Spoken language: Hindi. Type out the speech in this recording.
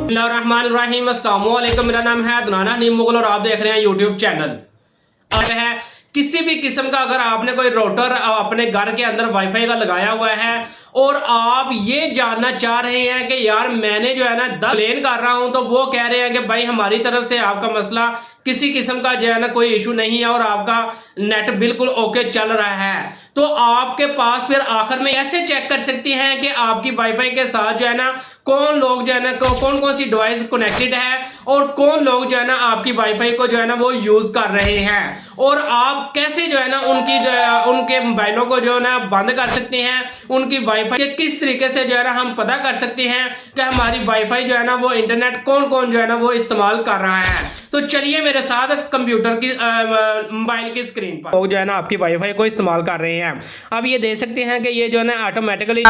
बिस्मिल्लाहिर्रहमानिर्रहीम, अस्सलामु अलैकुम। मेरा नाम है अदनान हनीम मुगल और आप देख रहे हैं यूट्यूब चैनल। अगर है किसी भी किस्म का अगर आपने कोई राउटर अपने घर के अंदर वाईफाई का लगाया हुआ है और आप ये जानना चाह रहे हैं कि यार मैंने जो है ना कंप्लेन कर रहा हूं, तो वो कह रहे हैं कि भाई हमारी तरफ से आपका मसला किसी किस्म का जो है ना कोई इशू नहीं है और आपका नेट बिल्कुल ओके चल रहा है, तो आपके पास फिर आखिर में ऐसे चेक कर सकते हैं कि आपकी वाईफाई के साथ जो है ना कौन लोग जो है ना कौन कौन सी डिवाइस कनेक्टेड है और कौन लोग जो है ना आपकी वाईफाई को जो है ना वो यूज कर रहे हैं, और आप कैसे जो है ना उनके मोबाइलों को जो है ना बंद कर सकते हैं। उनकी वाईफाई के किस तरीके से जो है ना हम पता कर सकते हैं कि हमारी वाईफाई जो है ना वो इंटरनेट कौन कौन जो है ना वो इस्तेमाल कर रहा है। तो चलिए मेरे साथ कंप्यूटर की मोबाइल की स्क्रीन पर लोग जो है ना आपकी वाईफाई को इस्तेमाल कर रहे हैं। अब ये देख सकते हैं कि ये जो है ना ऑटोमेटिकली